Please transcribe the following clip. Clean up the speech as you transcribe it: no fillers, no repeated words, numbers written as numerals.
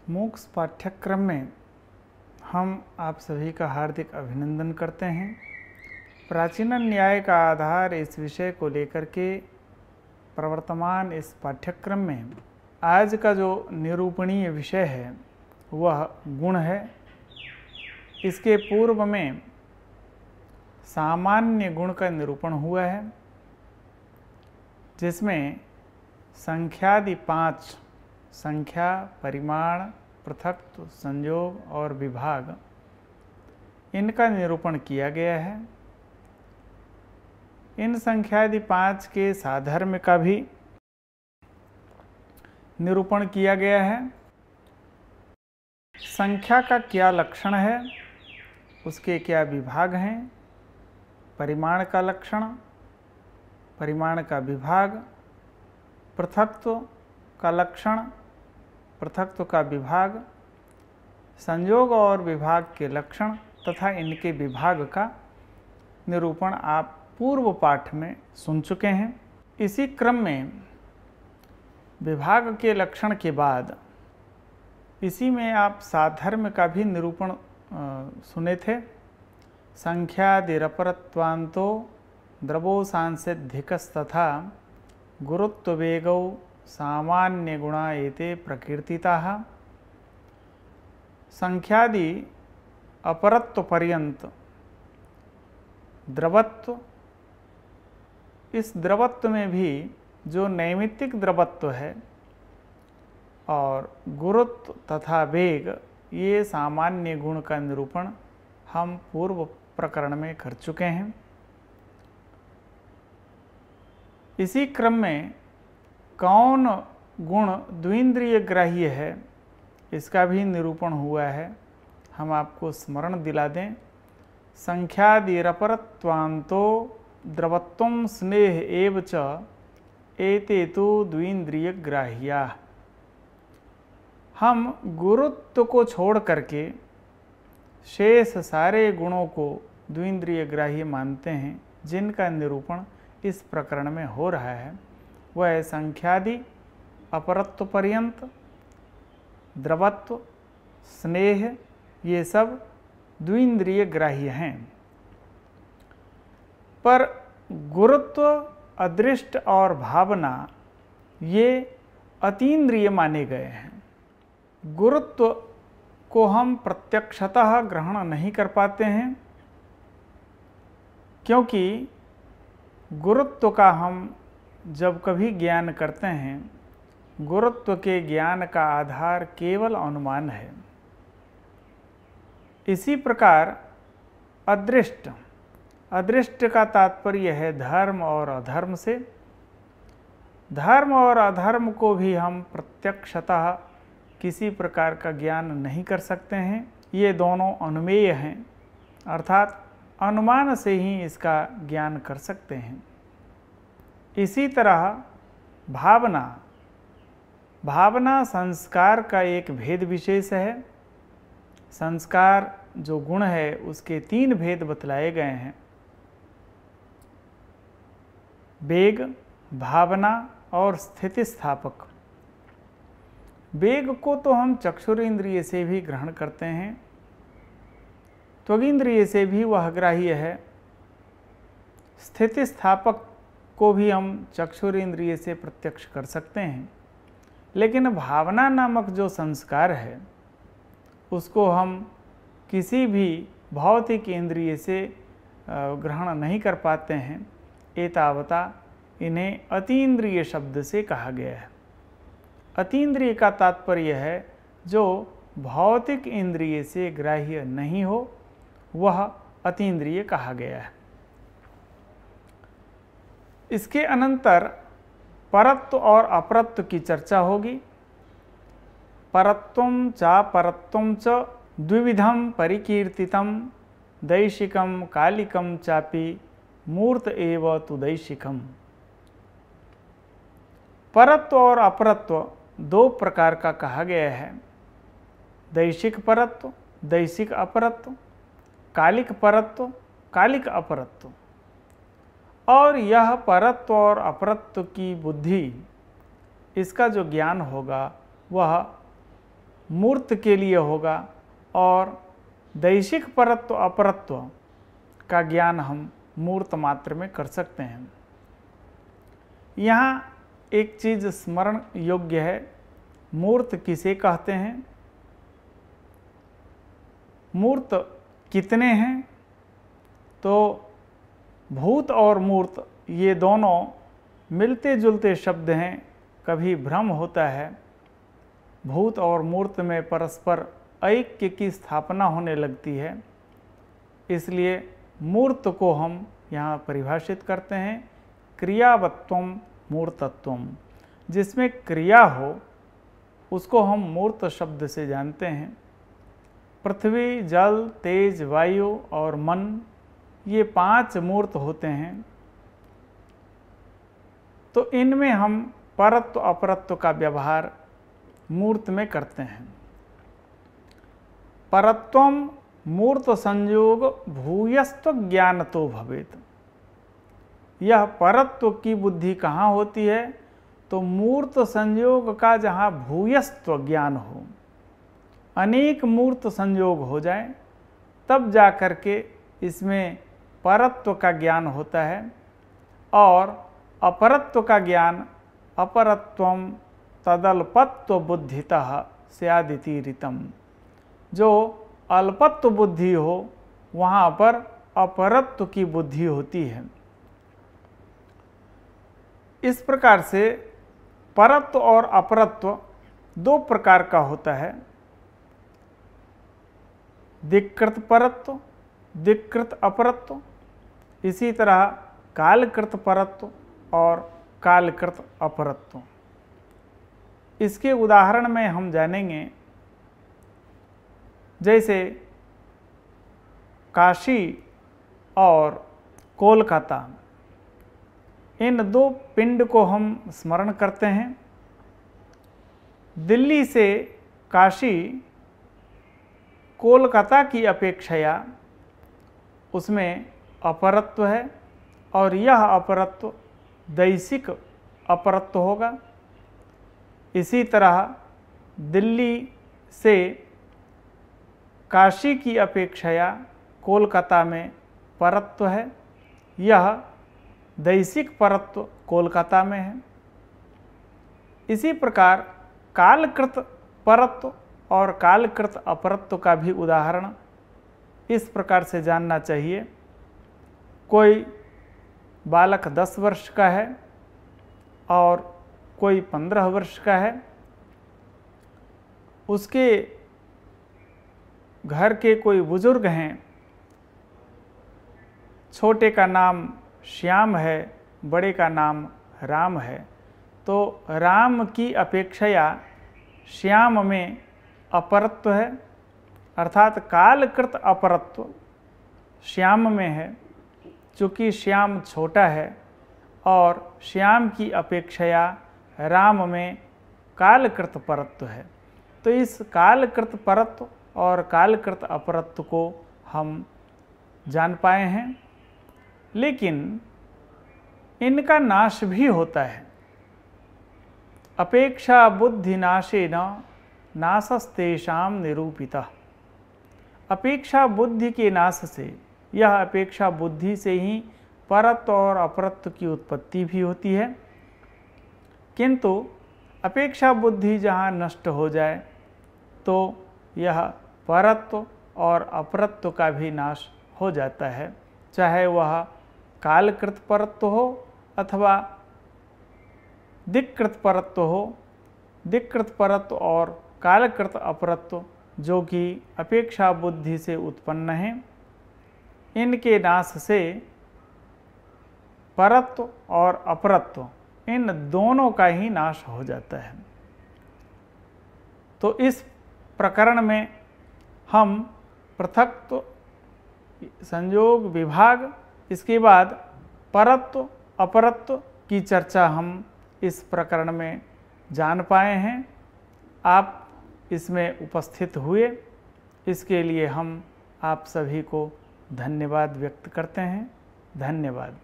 MOOCs पाठ्यक्रम में हम आप सभी का हार्दिक अभिनंदन करते हैं। प्राचीन न्याय का आधार इस विषय को लेकर के प्रवर्तमान इस पाठ्यक्रम में आज का जो निरूपणीय विषय है वह गुण है। इसके पूर्व में सामान्य गुण का निरूपण हुआ है, जिसमें संख्यादि 5 संख्या, परिमाण, पृथक्त्व, संयोग और विभाग इनका निरूपण किया गया है। इन संख्यादि 5 के साधर्म्य का भी निरूपण किया गया है। संख्या का क्या लक्षण है, उसके क्या विभाग हैं, परिमाण का लक्षण, परिमाण का विभाग, पृथक्त्व का लक्षण, पृथक्त्व का विभाग, संयोग और विभाग के लक्षण तथा इनके विभाग का निरूपण आप पूर्व पाठ में सुन चुके हैं। इसी क्रम में विभाग के लक्षण के बाद इसी में आप साधर्म्य का भी निरूपण सुने थे। संख्यादिरपरत्वान्तो द्रवो सांसिद्धिकस्तथा गुरुत्ववेगौ सामान्य गुणा एते प्रकीर्तिताः। संख्यादि अपरत्व पर्यंत द्रवत्व, इस द्रवत्व में भी जो नैमित्तिक द्रवत्व है और गुरुत्व तथा वेग, ये सामान्य गुण का निरूपण हम पूर्व प्रकरण में कर चुके हैं। इसी क्रम में कौन गुण द्विंद्रिय ग्राह्य है, इसका भी निरूपण हुआ है। हम आपको स्मरण दिला दें। संख्यादिरपरत्वान्तो द्रवत्वं स्नेह एव च एते तु द्विंद्रिय ग्राह्या। हम गुरुत्व को छोड़ करके शेष सारे गुणों को द्विंद्रिय ग्राह्य मानते हैं। जिनका निरूपण इस प्रकरण में हो रहा है वह संख्यादि अपरत्व पर्यंत, द्रवत्व, स्नेह, ये सब द्विंद्रिय ग्राह्य हैं। पर गुरुत्व, अदृष्ट और भावना ये अतीन्द्रिय माने गए हैं। गुरुत्व को हम प्रत्यक्षतः ग्रहण नहीं कर पाते हैं, क्योंकि गुरुत्व का हम जब कभी ज्ञान करते हैं, गुरुत्व के ज्ञान का आधार केवल अनुमान है। इसी प्रकार अदृष्ट, अदृष्ट का तात्पर्य है धर्म और अधर्म से। धर्म और अधर्म को भी हम प्रत्यक्षतः किसी प्रकार का ज्ञान नहीं कर सकते हैं। ये दोनों अनुमेय हैं, अर्थात अनुमान से ही इसका ज्ञान कर सकते हैं। इसी तरह भावना, भावना संस्कार का एक भेद विशेष है। संस्कार जो गुण है उसके 3 भेद बतलाए गए हैं: वेग, भावना और स्थितिस्थापक। वेग को तो हम चक्षुरेंद्रिय से भी ग्रहण करते हैं, त्वगिंद्रिय से भी वह ग्राह्य है। स्थितिस्थापक को भी हम चक्षुरेंद्रिय से प्रत्यक्ष कर सकते हैं, लेकिन भावना नामक जो संस्कार है उसको हम किसी भी भौतिक इंद्रिय से ग्रहण नहीं कर पाते हैं। एतावता इन्हें अतीन्द्रिय शब्द से कहा गया है। अतीन्द्रिय का तात्पर्य है जो भौतिक इंद्रिय से ग्राह्य नहीं हो, वह अतीन्द्रिय कहा गया है। इसके अनंतर परत्व और अपरत्व की चर्चा होगी। परत्वं च परत्वं च द्विविधं परिकीर्तितं दैशिकं कालिकं चापि मूर्त एव तु दैशिकम्। परत्व और अपरत्व 2 प्रकार का कहा गया है: दैशिक परत्व, दैशिक अपरत्व, कालिक परत्व, कालिक अपरत्व। और यह परत्व और अपरत्व की बुद्धि, इसका जो ज्ञान होगा वह मूर्त के लिए होगा और दैशिक परत्व अपरत्व का ज्ञान हम मूर्त मात्र में कर सकते हैं। यहाँ एक चीज स्मरण योग्य है, मूर्त किसे कहते हैं, मूर्त कितने हैं? तो भूत और मूर्त ये दोनों मिलते जुलते शब्द हैं, कभी भ्रम होता है। भूत और मूर्त में परस्पर ऐक्य की स्थापना होने लगती है, इसलिए मूर्त को हम यहाँ परिभाषित करते हैं क्रियावत्वम मूर्तत्वम। जिसमें क्रिया हो उसको हम मूर्त शब्द से जानते हैं। पृथ्वी, जल, तेज, वायु और मन, ये 5 मूर्त होते हैं। तो इनमें हम परत्व अपरत्व का व्यवहार मूर्त में करते हैं। परत्वम मूर्त संयोग भूयस्त्व ज्ञान तो भवेत। यह परत्व की बुद्धि कहाँ होती है? तो मूर्त संयोग का जहाँ भूयस्त्व ज्ञान हो, अनेक मूर्त संयोग हो जाए, तब जा कर के इसमें परत्व का ज्ञान होता है। और अपरत्व का ज्ञान अपरत्वम तदल्पत्व बुद्धितः स्यादिति ऋतम। जो अल्पत्व बुद्धि हो वहाँ पर अपरत्व की बुद्धि होती है। इस प्रकार से परत्व और अपरत्व 2 प्रकार का होता है, दिक्कृत परत्व, दिक्कृत अपरत्व। इसी तरह कालकृत परत्व और कालकृत अपरत्व। इसके उदाहरण में हम जानेंगे, जैसे काशी और कोलकाता, इन 2 पिंड को हम स्मरण करते हैं। दिल्ली से काशी कोलकाता की अपेक्षया उसमें अपरत्व है और यह अपरत्व दैशिक अपरत्व होगा। इसी तरह दिल्ली से काशी की अपेक्षया कोलकाता में परत्व है, यह दैशिक परत्व कोलकाता में है। इसी प्रकार कालकृत परत्व और कालकृत अपरत्व का भी उदाहरण इस प्रकार से जानना चाहिए। कोई बालक 10 वर्ष का है और कोई 15 वर्ष का है, उसके घर के कोई बुजुर्ग हैं, छोटे का नाम श्याम है, बड़े का नाम राम है, तो राम की अपेक्षया श्याम में अपरत्व है, अर्थात कालकृत अपरत्व श्याम में है। चूँकि श्याम छोटा है और श्याम की अपेक्षया राम में कालकृत परत्व है, तो इस कालकृत परत्व और कालकृत अपरत्व को हम जान पाए हैं। लेकिन इनका नाश भी होता है। अपेक्षा बुद्धि नाशेन नाशस्तेषां निरूपितः। अपेक्षा बुद्धि के नाश से, यह अपेक्षा बुद्धि से ही परत्व और अपरत्व की उत्पत्ति भी होती है। किंतु अपेक्षा बुद्धि जहाँ नष्ट हो जाए तो यह परत्व और अपरत्व का भी नाश हो जाता है, चाहे वह कालकृत परत्व हो अथवा दिक्कृत परत्व हो। दिक्कृत परत्व और कालकृत अपरत्व जो कि अपेक्षा बुद्धि से उत्पन्न हैं, इनके नाश से परत्व और अपरत्व इन दोनों का ही नाश हो जाता है। तो इस प्रकरण में हम पृथक्त्व, संयोग, विभाग, इसके बाद परत्व अपरत्व की चर्चा हम इस प्रकरण में जान पाए हैं। आप इसमें उपस्थित हुए, इसके लिए हम आप सभी को धन्यवाद व्यक्त करते हैं। धन्यवाद।